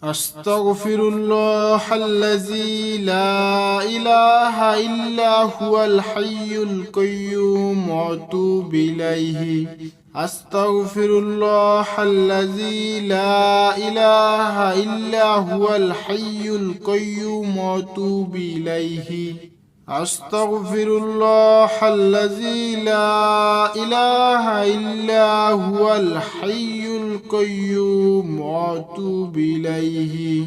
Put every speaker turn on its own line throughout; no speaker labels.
أستغفر الله الذي لا إله إلا هو الحي القيوم وأتوب إليه. أستغفر الله الذي لا إله إلا هو الحي القيوم وأتوب إليه. أستغفر الله الذي لا إله إلا هو الحي القيوم وأتوب إليه.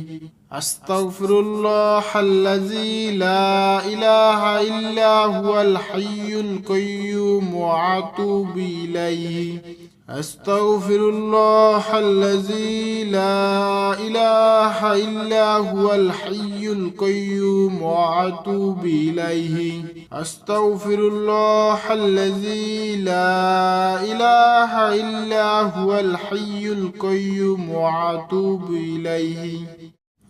أستغفر الله الذي لا إله إلا هو الحي القيوم وأتوب إليه. أستغفر الله الذي لا إله إلا هو الحي القيوم وأتوب إليه. أستغفر الله الذي لا إله إلا هو الحي القيوم وأتوب إليه.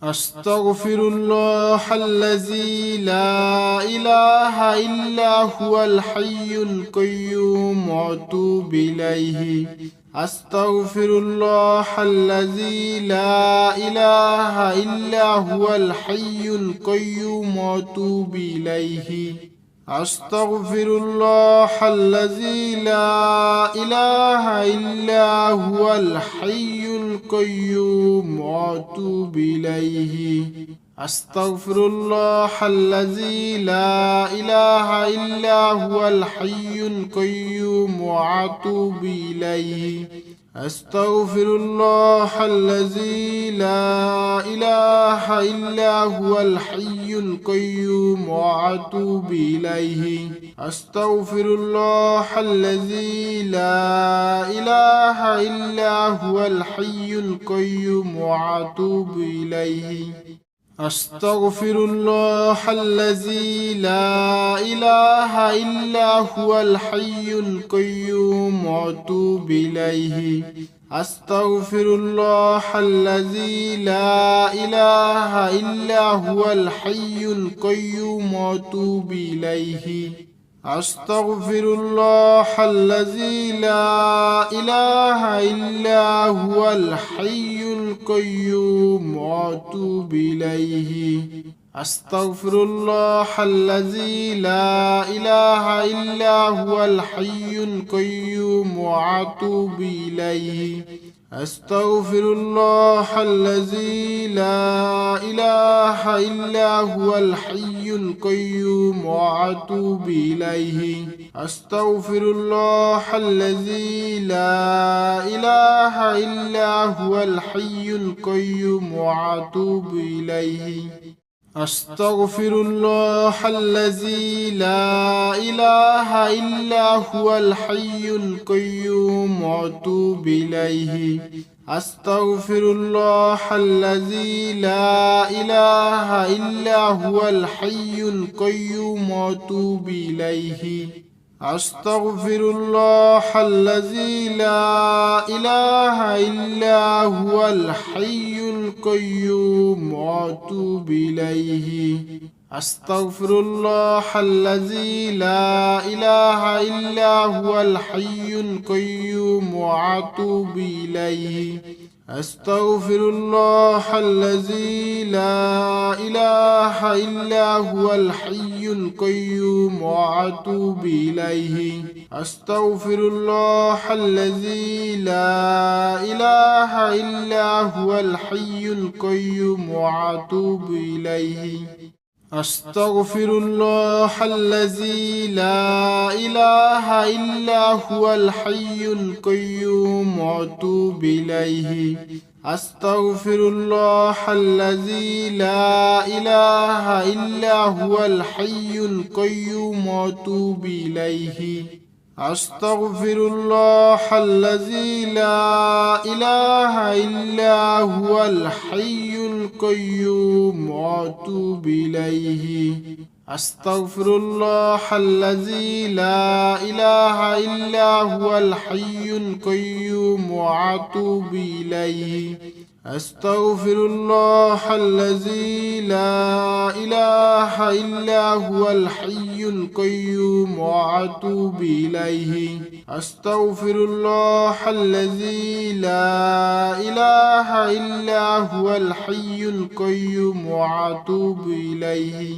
أستغفر الله الذي لا إله إلا هو الحي القيوم وأتوب إليه. أستغفر الله الذي لا إله إلا هو الحي القيوم وأتوب إليه. أستغفر الله الذي لا إله إلا هو الحي القيوم وأتوب إليه. أستغفر الله الذي لا إله إلا هو الحي القيوم وأتوب إليه. أستغفر الله الذي لا إله إلا هو الحي القيوم وأتوب إليه. أستغفر الله الذي لا إله إلا هو الحي القيوم وأتوب إليه. أستغفر الله الذي لا إله إلا هو الحي القيوم وأتوب إليه. أستغفر الله الذي لا إله إلا هو الحي القيوم وأتوب إليه. أستغفر الله الذي لا إله إلا هو الحي القيوم وأتوب إليه. أستغفر الله الذي لا إله إلا هو الحي القيوم وأتوب إليه. أستغفر الله الذي لا إله إلا هو الحي القيوم وأتوب إليه. أستغفر الله الذي لا إله إلا هو الحي القيوم وأتوب إليه. أستغفر الله الذي لا إله إلا هو الحي القيوم وأتوب إليه. أستغفر الله الذي لا إله إلا هو الحي القيوم وأتوب إليه. أستغفر الله الذي لا إله إلا هو الحي القيوم وأتوب إليه. أستغفر الله الذي لا إله إلا هو الحي القيوم وأتوب إليه. أستغفر الله الذي لا إله إلا هو الحي القيوم وأتوب إليه. أستغفر الله الذي لا إله إلا هو الحي القيوم وأتوب إليه. أستغفر الله الذي لا إله إلا هو الحي القيوم وأتوب إليه. أستغفر الله الذي لا إله إلا هو الحي القيوم وأتوب إليه. أستغفر الله الذي لا إله إلا هو الحي القيوم وأتوب إليه. أستغفر الله الذي لا إله إلا هو الحي القيوم وأتوب إليه. أستغفر الله الذي لا إله إلا هو الحي القيوم وأتوب إليه أستغفر الله الذي لا إله إلا هو الحي القيوم وأتوب إليه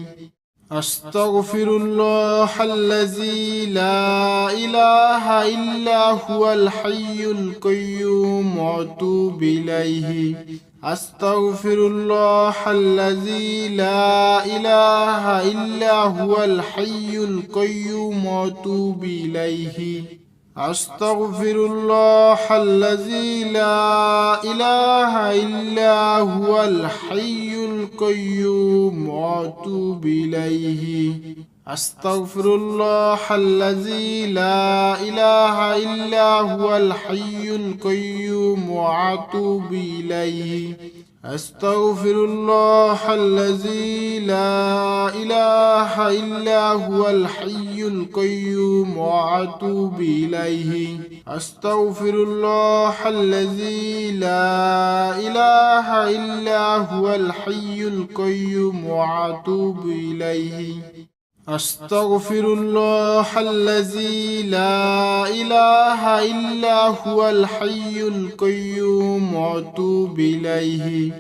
أستغفر الله الذي لا إله إلا هو الحي القيوم وأتوب إليه أستغفر الله الذي لا إله إلا هو الحي القيوم وأتوب إليه أستغفر الله الذي لا إله إلا هو الحي القيوم وأتوب إليه أستغفر الله الذي لا إله إلا هو الحي القيوم وأتوب إليه أستغفر الله الذي لا إله إلا هو الحي القيوم وأتوب إليه أستغفر الله الذي لا إله إلا هو الحي القيوم وأتوب إليه أستغفر الله الذي لا إله إلا هو الحي القيوم وأتوب إليه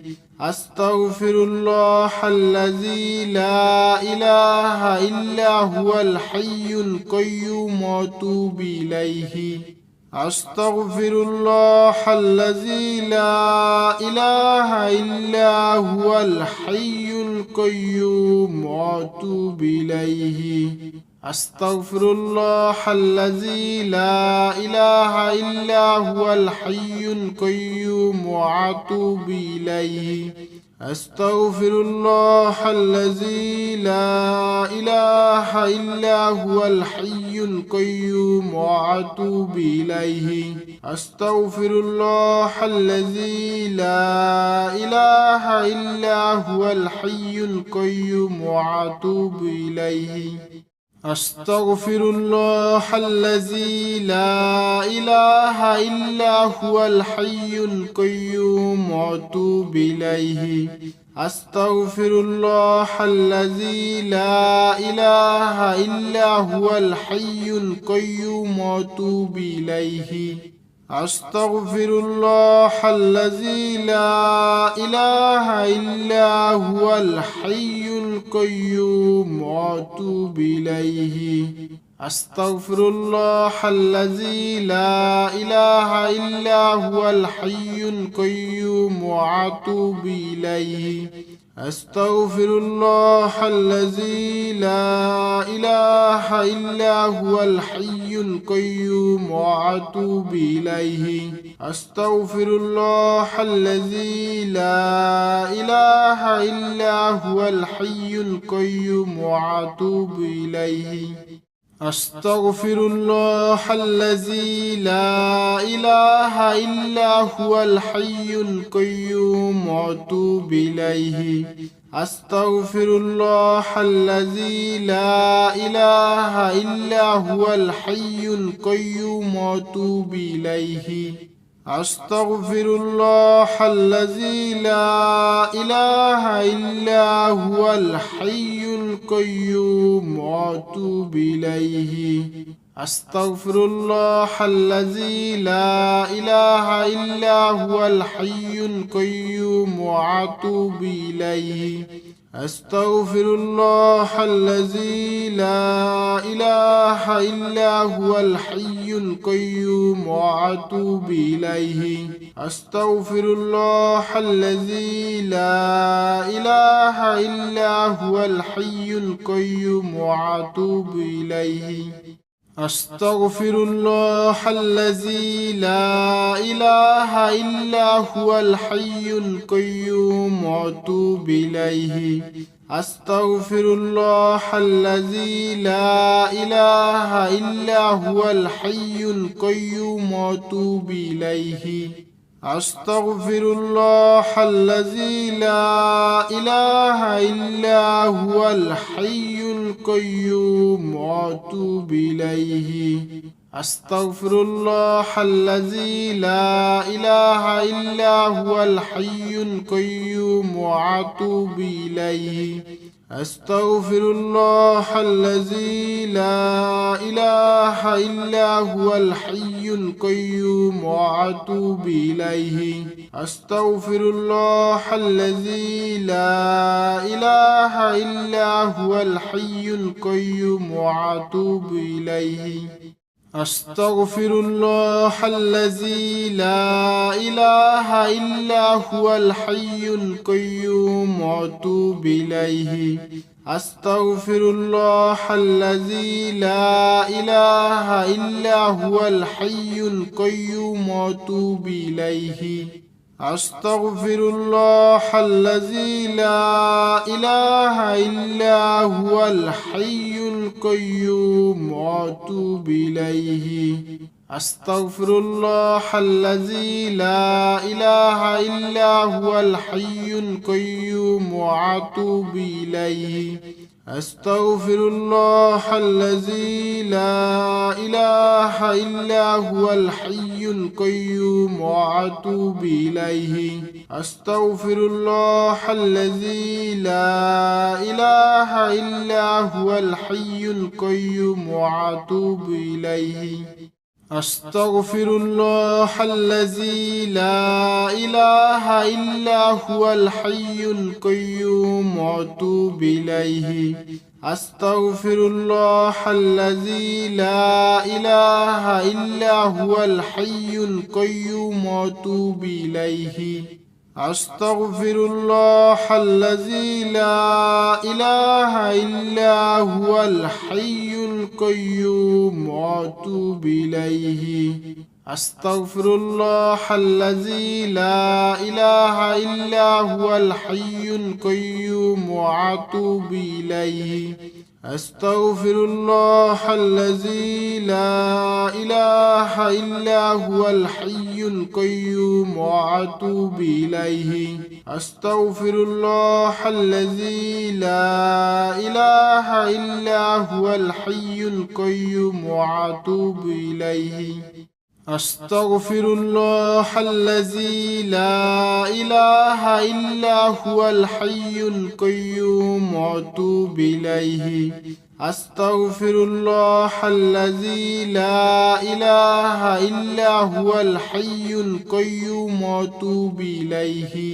أستغفر الله الذي لا إله إلا هو الحي القيوم وأتوب إليه أستغفر الله الذي لا إله إلا هو الحي القيوم وأتوب إليه أستغفر الله الذي لا إله إلا هو الحي القيوم وأتوب إليه أستغفر الله الذي لا إله إلا هو الحي القيوم وأتوب إليه أستغفر الله الذي لا إله إلا هو الحي القيوم وأتوب إليه أستغفر الله الذي لا إله إلا هو الحي القيوم وأتوب إليه أستغفر الله الذي لا إله إلا هو الحي القيوم وأتوب إليه أستغفر الله الذي لا إله إلا هو الحي القيوم وأتوب إليه أستغفر الله الذي لا إله إلا هو الحي القيوم وأتوب إليه أستغفر الله الذي لا إله إلا هو الحي القيوم وأتوب إليه أستغفر الله الذي لا إله إلا هو الحي القيوم وأتوب إليه أستغفر الله الذي لا إله إلا هو الحي القيوم وأتوب إليه أستغفر الله الذي لا إله إلا هو الحي القيوم وأتوب إليه أستغفر الله الذي لا إله إلا هو الحي القيوم وأتوب إليه أستغفر الله الذي لا إله إلا هو الحي القيوم وأتوب إليه أستغفر الله الذي لا إله إلا هو الحي القيوم وأتوب إليه أستغفر الله الذي لا إله إلا هو الحي القيوم وأتوب إليه أستغفر الله الذي لا إله إلا هو الحي القيوم وأتوب إليه أستغفر الله الذي لا إله إلا هو الحي القيوم وأتوب إليه أستغفر الله الذي لا إله إلا هو الحي القيوم وأتوب إليه أستغفر الله الذي لا إله إلا هو الحي القيوم وأتوب إليه أستغفر الله الذي لا إله إلا هو الحي القيوم وأتوب إليه. أستغفر الله الذي لا إله إلا هو الحي القيوم وأتوب إليه. أستغفر الله الذي لا إله إلا هو الحي القيوم وأتوب إليه. أستغفر الله الذي لا إله إلا هو الحي القيوم وأتوب إليه. أستغفر الله الذي لا إله إلا هو الحي القيوم وأتوب إليه. أستغفر الله الذي لا إله إلا هو الحي القيوم وأتوب إليه. أستغفر الله الذي لا إله إلا هو الحي القيوم وأتوب إليه. أستغفر الله الذي لا إله إلا هو الحي القيوم وأتوب إليه. أستغفر الله الذي لا إله إلا هو الحي القيوم وأتوب إليه. أستغفر الله الذي لا إله إلا هو الحي القيوم وأتوب إليه. أستغفر الله الذي لا إله إلا هو الحي القيوم وأتوب إليه. أستغفر الله الذي لا إله إلا هو الحي القيوم وأتوب إليه. أستغفر الله الذي لا إله إلا هو الحي القيوم وأتوب إليه. أستغفر الله الذي لا إله إلا هو الحي القيوم وأتوب إليه. أستغفر الله الذي لا إله إلا هو الحي القيوم وأتوب إليه. أستغفر الله الذي لا إله إلا هو الحي القيوم وأتوب إليه.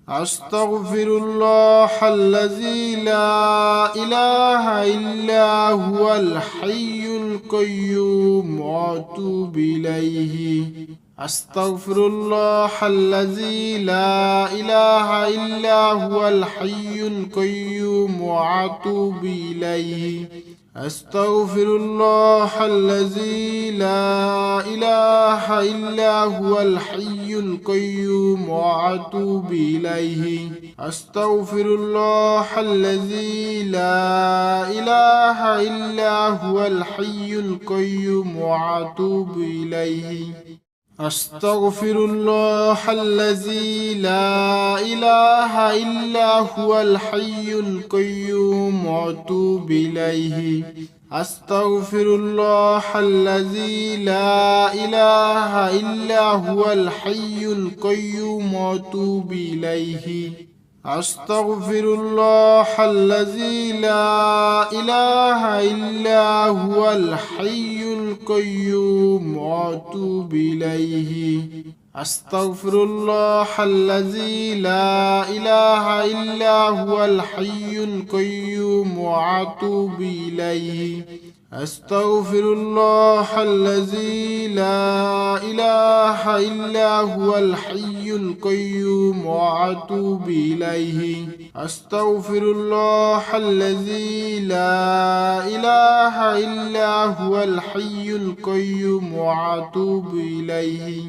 أستغفر الله الذي لا إله إلا هو الحي القيوم وأتوب إليه. أستغفر الله الذي لا إله إلا هو الحي القيوم وأتوب إليه. أستغفر الله الذي لا إله إلا هو الحي القيوم وأتوب إليه. أستغفر الله الذي لا إله إلا هو الحي القيوم وأتوب إليه. أستغفر الله الذي لا إله إلا هو الحي القيوم وأتوب إليه. أستغفر الله الذي لا إله إلا هو الحي القيوم وأتوب إليه. أستغفر الله الذي لا إله إلا هو الحي القيوم وأتوب إليه. أستغفر الله الذي لا إله إلا هو الحي القيوم وأتوب إليه. أستغفر الله الذي لا إله إلا هو الحي القيوم وأتوب إليه. أستغفر الله الذي لا إله إلا هو الحي القيوم وأتوب إليه.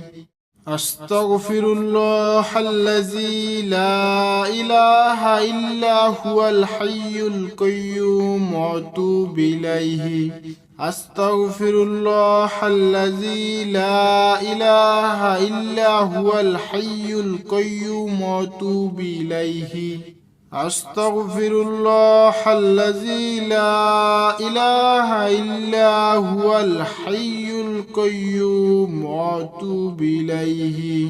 أستغفر الله الذي لا إله إلا هو الحي القيوم وأتوب إليه. أستغفر الله الذي لا إله إلا هو الحي القيوم وأتوب إليه. أستغفر الله الذي لا إله إلا هو الحي القيوم وأتوب إليه.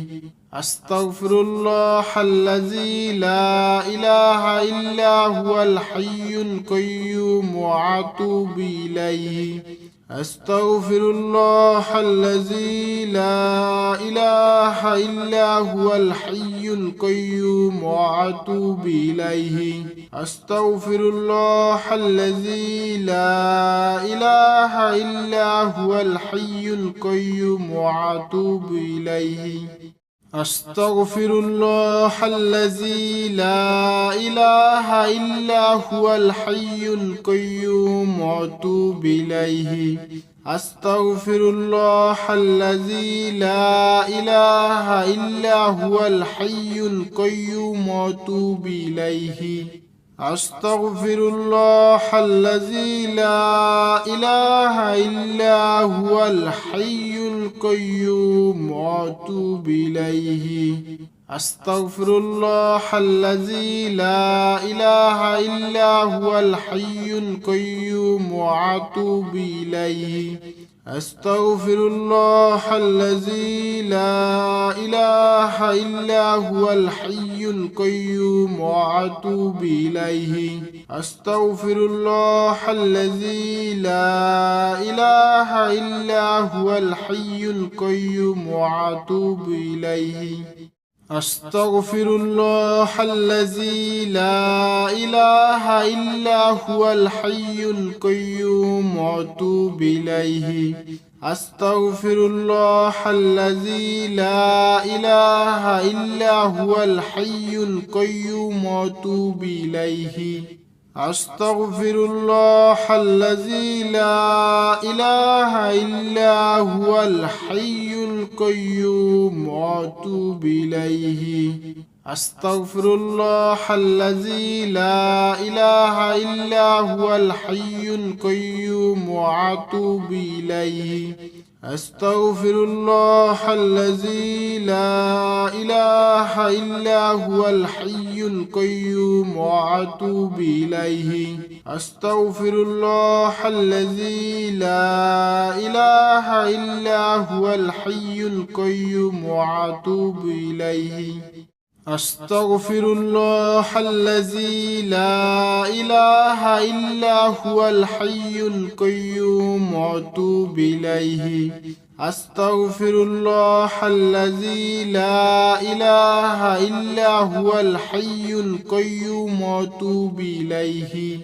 أستغفر الله الذي لا إله إلا هو الحي القيوم وأتوب إليه. أستغفر الله الذي لا إله إلا هو الحي القيوم وأتوب إليه. أستغفر الله الذي لا إله إلا هو الحي القيوم وأتوب إليه. أستغفر الله الذي لا إله إلا هو الحي القيوم وأتوب إليه. أستغفر الله الذي لا إله إلا هو الحي القيوم وأتوب إليه. أستغفر الله الذي لا إله إلا هو الحي القيوم وأتوب إليه. أستغفر الله الذي لا إله إلا هو الحي القيوم وأتوب إليه. أستغفر الله الذي لا إله إلا هو الحي القيوم وأتوب إليه. أستغفر الله الذي لا إله إلا هو الحي القيوم وأتوب إليه. أستغفر الله الذي لا إله إلا هو الحي القيوم وأتوب إليه. أستغفر الله الذي لا إله إلا هو الحي القيوم وأتوب إليه. أستغفر الله الذي لا إله إلا هو الحي القيوم وأتوب إليه. أستغفر الله الذي لا إله إلا هو الحي القيوم وأتوب إليه. أستغفر الله الذي لا إله إلا هو الحي القيوم وأتوب إليه. أستغفر الله الذي لا إله إلا هو الحي القيوم وأتوب إليه. أستغفر الله الذي لا إله إلا هو الحي القيوم وأتوب إليه. أستغفر الله الذي لا إله إلا هو الحي القيوم وأتوب إليه.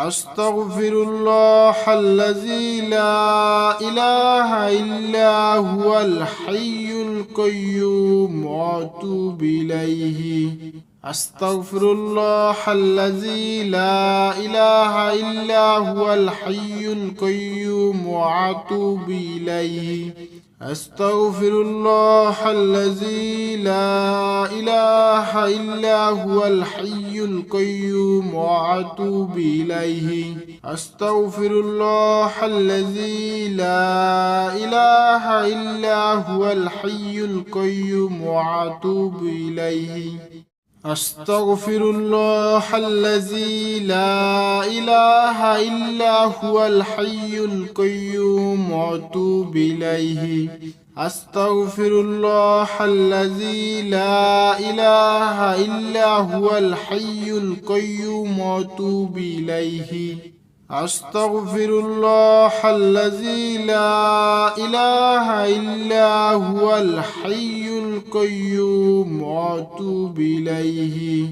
أستغفر الله الذي لا إله إلا هو الحي القيوم وأتوب إليه. أستغفر الله الذي لا إله إلا هو الحي القيوم وأتوب إليه. أستغفر الله الذي لا إله إلا هو الحي القيوم وأتوب إليه. أستغفر الله الذي لا إله إلا هو الحي القيوم وأتوب إليه. أستغفر الله الذي لا إله إلا هو الحي القيوم وأتوب إليه. أستغفر الله الذي لا إله إلا هو الحي القيوم وأتوب إليه. أستغفر الله الذي لا إله إلا هو الحي القيوم وأتوب إليه.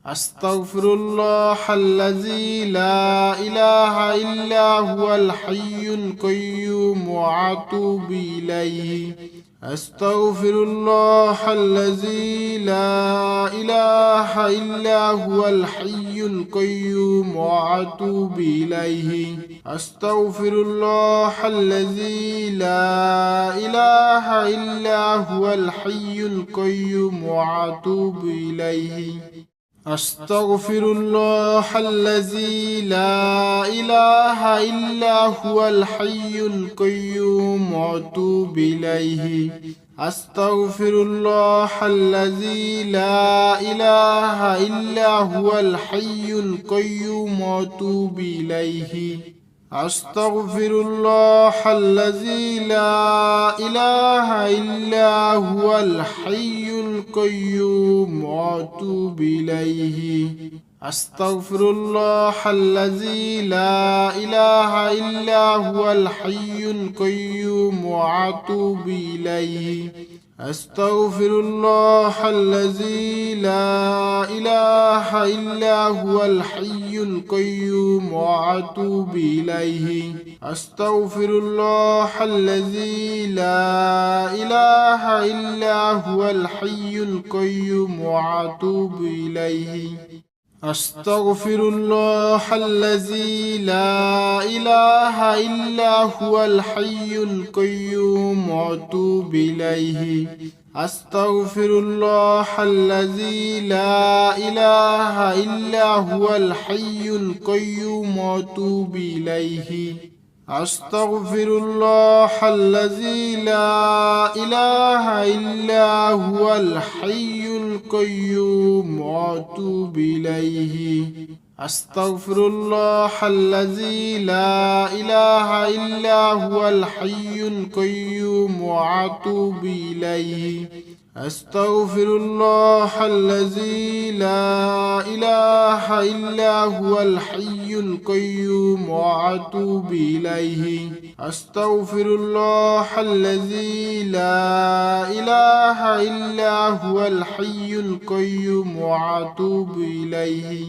أستغفر الله الذي لا إله إلا هو الحي القيوم وأتوب إليه. أستغفر الله الذي لا إله إلا هو الحي القيوم وأتوب إليه. أستغفر الله الذي لا إله إلا هو الحي القيوم وأتوب إليه. أستغفر الله الذي لا إله إلا هو الحي القيوم وأتوب إليه. أستغفر الله الذي لا إله إلا هو الحي القيوم وأتوب إليه. أستغفر الله الذي لا إله إلا هو الحي القيوم وأتوب إليه. أستغفر الله الذي لا إله إلا هو الحي القيوم وأتوب إليه. أستغفر الله الذي لا إله إلا هو الحي القيوم وأتوب إليه. أستغفر الله الذي لا إله إلا هو الحي القيوم وأتوب إليه. أستغفر الله الذي لا إله إلا هو الحي القيوم وأتوب إليه. أستغفر الله الذي لا إله إلا هو الحي القيوم وأتوب إليه. أستغفر الله الذي لا إله إلا هو الحي القيوم وأتوب إليه. أستغفر الله الذي لا إله إلا هو الحي القيوم وأتوب إليه. أستغفر الله الذي لا إله إلا هو الحي القيوم وأتوب إليه. أستغفر الله الذي لا إله إلا هو الحي القيوم وأتوب إليه.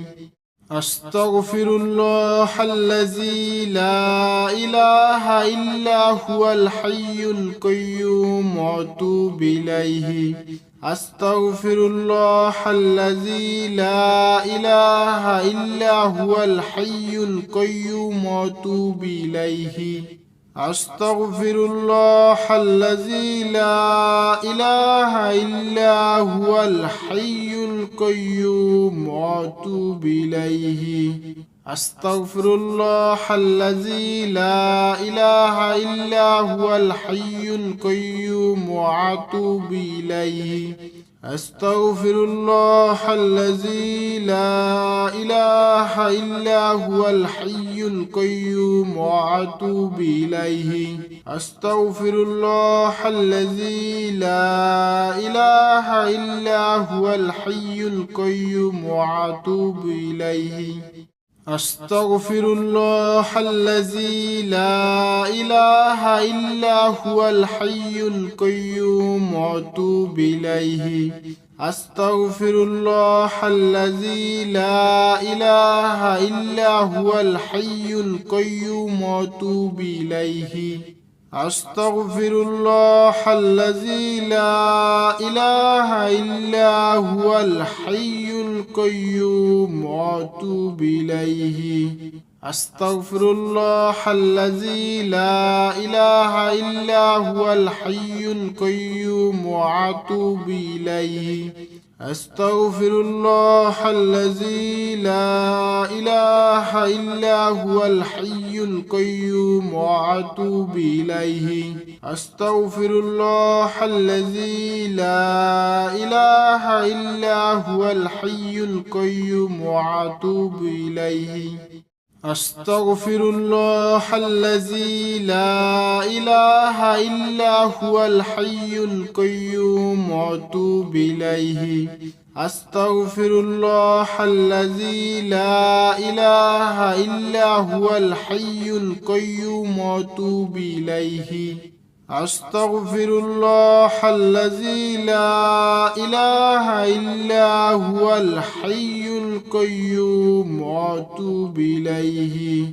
أستغفر الله الذي لا إله إلا هو الحي القيوم وأتوب إليه. أستغفر الله الذي لا إله إلا هو الحي القيوم وأتوب إليه. أستغفر الله الذي لا إله إلا هو الحي القيوم وأتوب إليه. أستغفر الله الذي لا إله إلا هو الحي القيوم وأتوب إليه. أستغفر الله الذي لا إله إلا هو الحي القيوم وأتوب إليه. أستغفر الله الذي لا إله إلا هو الحي القيوم وأتوب إليه. أستغفر الله الذي لا إله إلا هو الحي القيوم وأتوب إليه. أستغفر الله الذي لا إله إلا هو الحي القيوم وأتوب إليه. أستغفر الله الذي لا إله إلا هو الحي القيوم وأتوب إليه. أستغفر الله الذي لا إله إلا هو الحي القيوم وأتوب إليه. أستغفر الله الذي لا إله إلا هو الحي القيوم وأتوب إليه. أستغفر الله الذي لا إله إلا هو الحي القيوم وأتوب إليه. أستغفر الله الذي لا إله إلا هو الحي القيوم وأتوب إليه. أستغفر الله الذي لا إله إلا هو الحي القيوم وأتوب إليه. أستغفر الله الذي لا إله إلا هو الحي القيوم وأتوب إليه.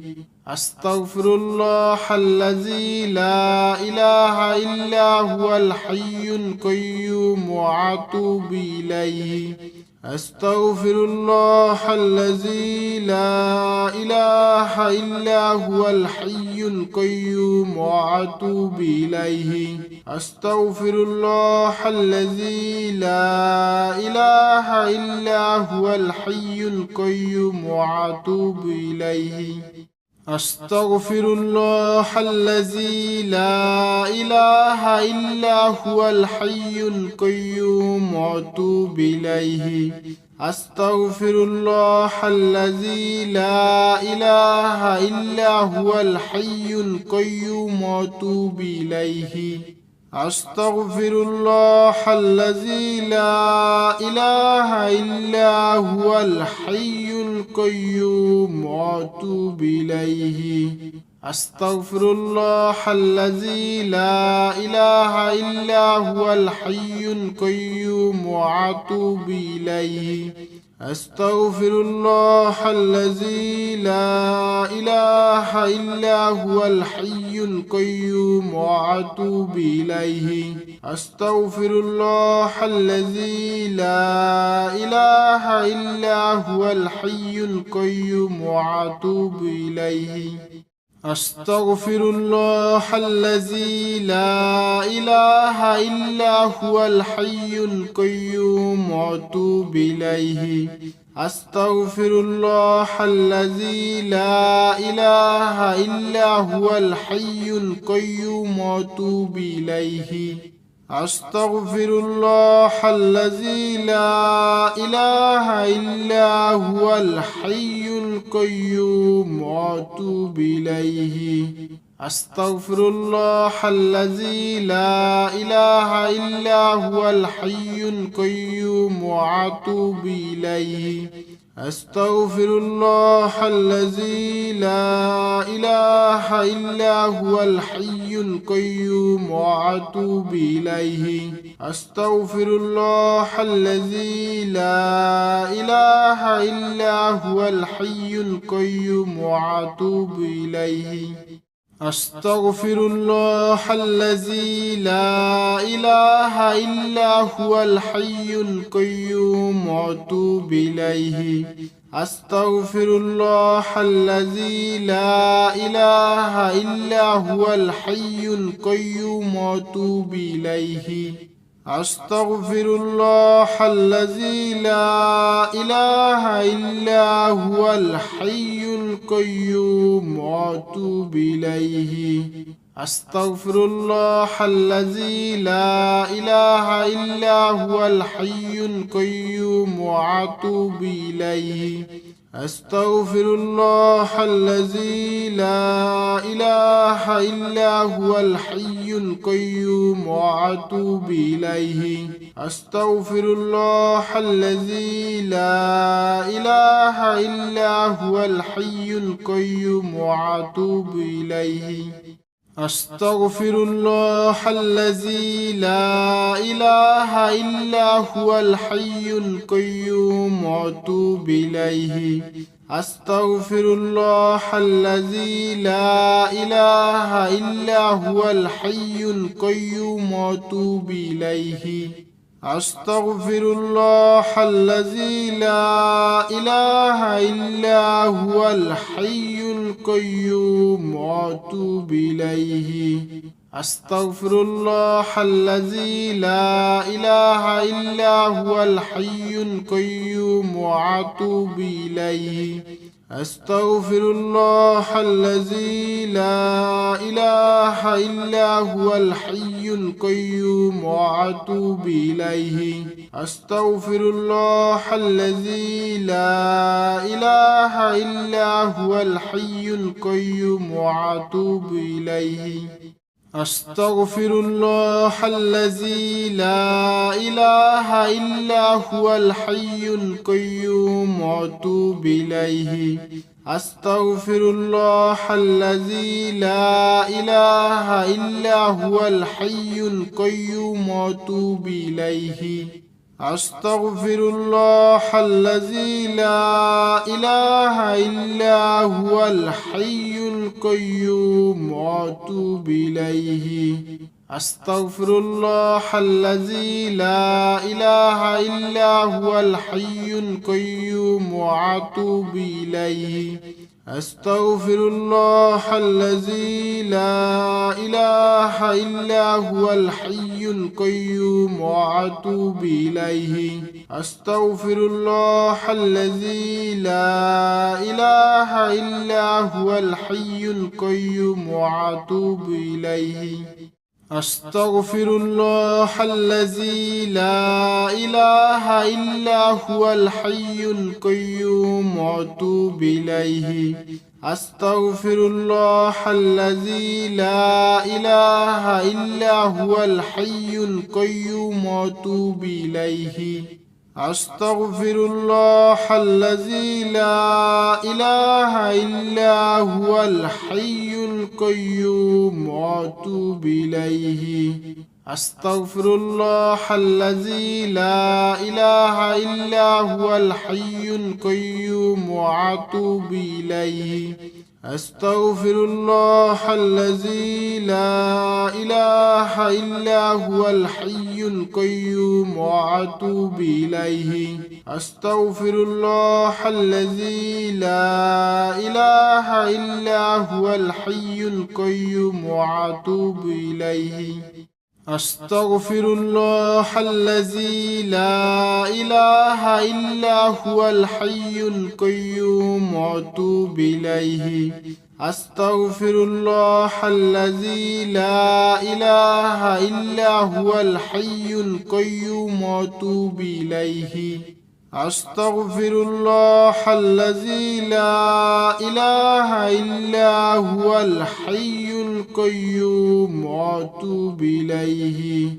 أستغفر الله الذي لا إله إلا هو الحي القيوم وأتوب إليه. أستغفر الله الذي لا إله إلا هو الحي القيوم وأتوب إليه. أستغفر الله الذي لا إله إلا هو الحي القيوم وأتوب إليه. أستغفر الله الذي لا إله إلا هو الحي القيوم وأتوب إليه. أستغفر الله الذي لا إله إلا هو الحي القيوم وأتوب إليه. أستغفر الله الذي لا إله إلا هو الحي القيوم وأتوب إليه. أستغفر الله الذي لا إله إلا هو الحي القيوم وأتوب إليه. أستغفر الله الذي لا إله إلا هو الحي القيوم وأتوب إليه. أستغفر الله الذي لا إله إلا هو الحي القيوم وأتوب إليه. أستغفر الله الذي لا إله إلا هو الحي القيوم وأتوب إليه. أستغفر الله الذي لا إله إلا هو الحي القيوم وأتوب إليه. أستغفر الله الذي لا إله إلا هو الحي القيوم وأتوب إليه. أستغفر الله الذي لا إله إلا هو الحي القيوم وأتوب إليه. أستغفر الله الذي لا إله إلا هو الحي القيوم وأتوب إليه. أستغفر الله الذي لا إله إلا هو الحي القيوم وأتوب إليه. أستغفر الله الذي لا إله إلا هو الحي القيوم وأتوب إليه. أستغفر الله الذي لا إله إلا هو الحي القيوم وأتوب إليه. أستغفر الله الذي لا إله إلا هو الحي القيوم وأتوب إليه. أستغفر الله الذي لا إله إلا هو الحي القيوم وأتوب إليه. أستغفر الله الذي لا إله إلا هو الحي القيوم وأتوب إليه. أستغفر الله الذي لا إله إلا هو الحي القيوم وأتوب إليه. أستغفر الله الذي لا إله إلا هو الحي القيوم وأتوب إليه. أستغفر الله الذي لا إله إلا هو الحي القيوم وأتوب إليه. أستغفر الله الذي لا إله إلا هو الحي القيوم وأتوب إليه. أستغفر الله الذي لا إله إلا هو الحي القيوم وأتوب إليه. أستغفر الله الذي لا إله إلا هو الحي القيوم وأتوب إليه. أستغفر الله الذي لا إله إلا هو الحي القيوم وأتوب إليه. أستغفر الله الذي لا إله إلا هو الحي القيوم وأتوب إليه. أستغفر الله الذي لا إله إلا هو الحي القيوم وأتوب إليه. أستغفر الله الذي لا إله إلا هو الحي القيوم وأتوب إليه. أستغفر الله الذي لا إله إلا هو الحي القيوم وأتوب إليه. أستغفر الله الذي لا إله إلا هو الحي القيوم وأتوب إليه. أستغفر الله الذي لا إله إلا هو الحي القيوم وأتوب إليه. أستغفر الله الذي لا إله إلا هو الحي القيوم وأتوب إليه. أستغفر الله الذي لا إله إلا هو الحي القيوم وأتوب إليه. أستغفر الله الذي لا إله إلا هو الحي القيوم وأتوب إليه. أستغفر الله الذي لا إله إلا هو الحي القيوم وأتوب إليه. أستغفر الله الذي لا إله إلا هو الحي القيوم وأتوب إليه. أستغفر الله الذي لا إله إلا هو الحي القيوم وأتوب إليه. أستغفر الله الذي لا إله إلا هو الحي القيوم وأتوب إليه. أستغفر الله الذي لا إله إلا هو الحي القيوم وأتوب إليه. أستغفر الله الذي لا إله إلا هو الحي القيوم وأتوب إليه.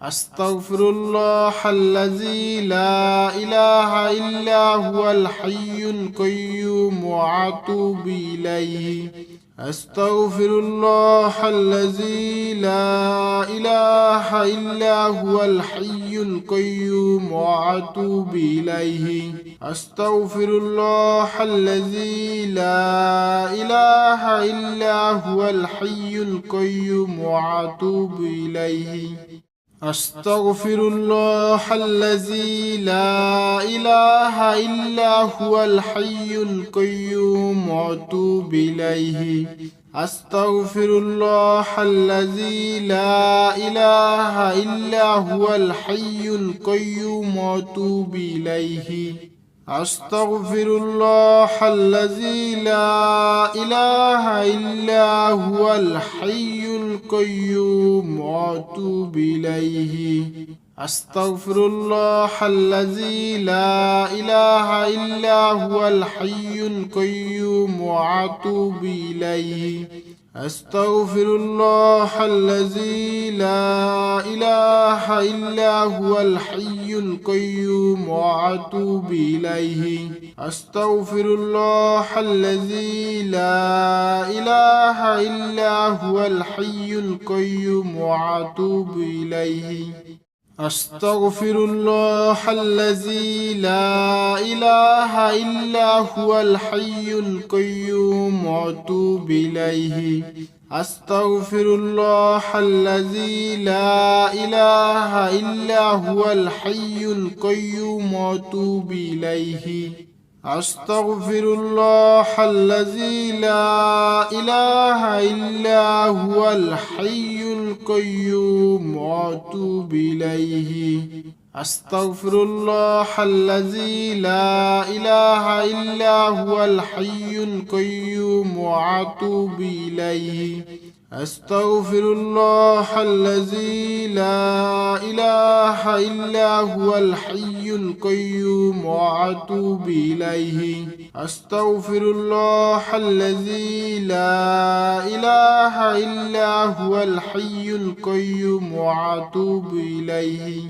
أستغفر الله الذي لا إله إلا هو الحي القيوم وأتوب إليه. أستغفر الله الذي لا إله إلا هو الحي القيوم وأتوب إليه. أستغفر الله الذي لا إله إلا هو الحي القيوم وأتوب إليه. أستغفر الله الذي لا إله إلا هو الحي القيوم وأتوب إليه. أستغفر الله الذي لا إله إلا هو الحي القيوم وأتوب إليه. أستغفر الله الذي لا إله إلا هو الحي القيوم وأتوب إليه. أستغفر الله الذي لا إله إلا هو الحي القيوم وأتوب إليه. أستغفر الله الذي لا إله إلا هو الحي القيوم وأتوب إليه. أستغفر الله الذي لا إله إلا هو الحي القيوم وأتوب إليه. أستغفر الله الذي لا إله إلا هو الحي القيوم وأتوب إليه. أستغفر الله الذي لا إله إلا هو الحي القيوم وأتوب إليه. أستغفر الله الذي لا إله إلا هو الحي القيوم وأتوب إليه. أستغفر الله الذي لا إله إلا هو الحي القيوم وأتوب إليه. أستغفر الله الذي لا إله إلا هو الحي القيوم وأتوب إليه. أستغفر الله الذي لا إله إلا هو الحي القيوم وأتوب إليه.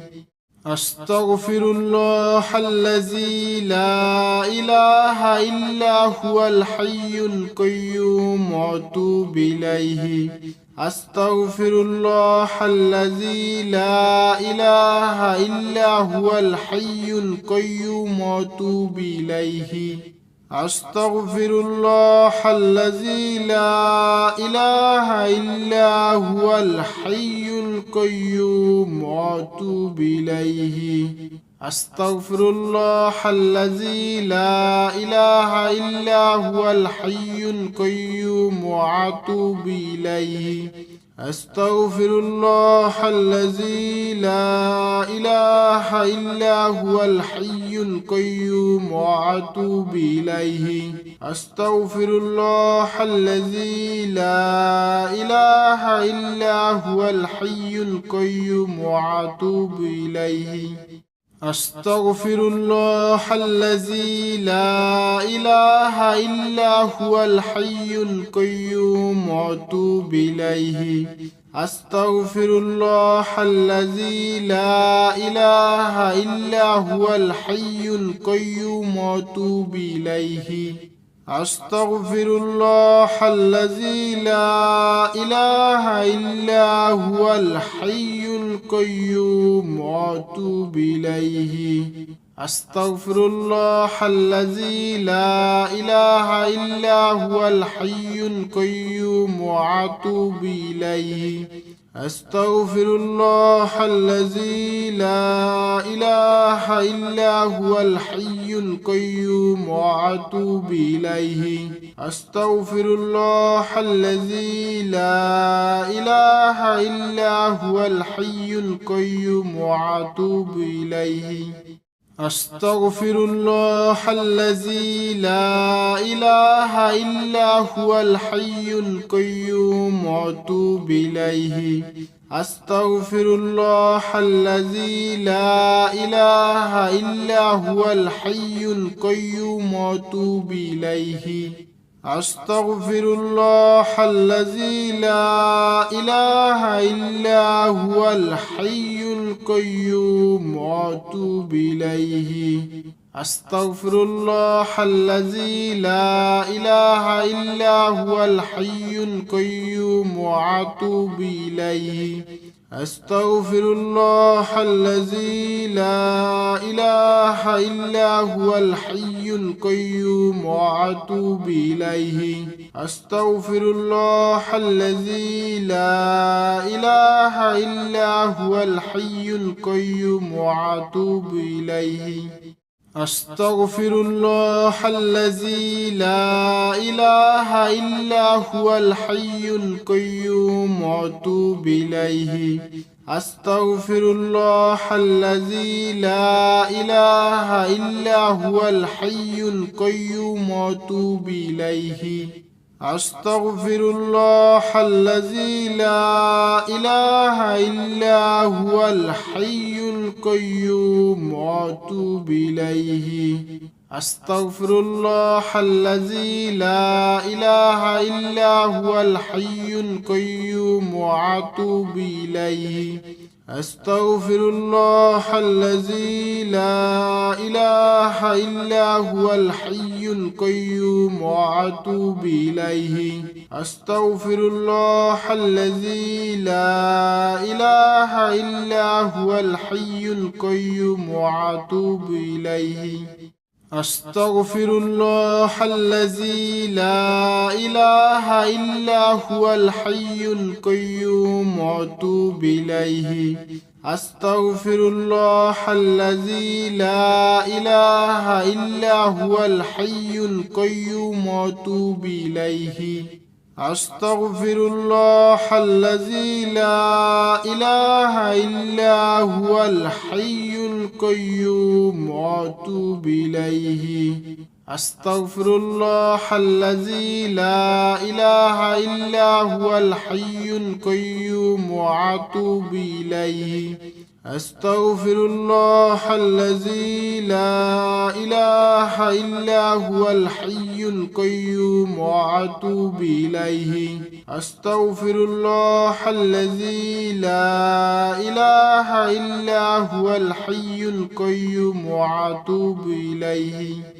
أستغفر الله الذي لا إله إلا هو الحي القيوم وأتوب إليه. أستغفر الله الذي لا إله إلا هو الحي القيوم وأتوب إليه. أستغفر الله الذي لا إله إلا هو الحي القيوم وأتوب إليه. أستغفر الله الذي لا إله إلا هو الحي القيوم وأتوب إليه. أستغفر الله الذي لا إله إلا هو الحي القيوم وأتوب إليه. أستغفر الله الذي لا إله إلا هو الحي القيوم وأتوب إليه. أستغفر الله الذي لا إله إلا هو الحي القيوم وأتوب إليه. أستغفر الله الذي لا إله إلا هو الحي القيوم وأتوب إليه. أستغفر الله الذي لا إله إلا هو الحي القيوم وأتوب إليه. أستغفر الله الذي لا إله إلا هو الحي القيوم وأتوب إليه. أستغفر الله الذي لا إله إلا هو الحي القيوم وأتوب إليه. أستغفر الله الذي لا إله إلا هو الحي القيوم وأتوب إليه. أستغفر الله الذي لا إله إلا هو الحي القيوم وأتوب إليه. أستغفر الله الذي لا إله إلا هو الحي القيوم وأتوب إليه. أستغفر الله الذي لا إله إلا هو الحي القيوم وأتوب إليه. أستغفر الله الذي لا إله إلا هو الحي القيوم وأتوب إليه. أستغفر الله الذي لا إله إلا هو الحي القيوم وأتوب إليه. أستغفر الله الذي لا إله إلا هو الحي القيوم وأتوب إليه. أستغفر الله الذي لا إله إلا هو الحي القيوم وأتوب إليه. أستغفر الله الذي لا إله إلا هو الحي القيوم وأتوب إليه. أستغفر الله الذي لا إله إلا هو الحي القيوم وأتوب إليه. أستغفر الله الذي لا إله إلا هو الحي القيوم وأتوب إليه. أستغفر الله الذي لا إله إلا هو الحي القيوم وأتوب إليه. أستغفر الله الذي لا إله إلا هو الحي القيوم وأتوب إليه. أستغفر الله الذي لا إله إلا هو الحي القيوم وأتوب إليه. أستغفر الله الذي لا إله إلا هو الحي القيوم وأتوب إليه. أستغفر الله الذي لا إله إلا هو الحي القيوم وأتوب إليه. أستغفر الله الذي لا إله إلا هو الحي القيوم وأتوب إليه. أستغفر الله الذي لا إله إلا هو الحي القيوم وأتوب إليه. أستغفر الله الذي لا إله إلا هو الحي القيوم وأتوب إليه.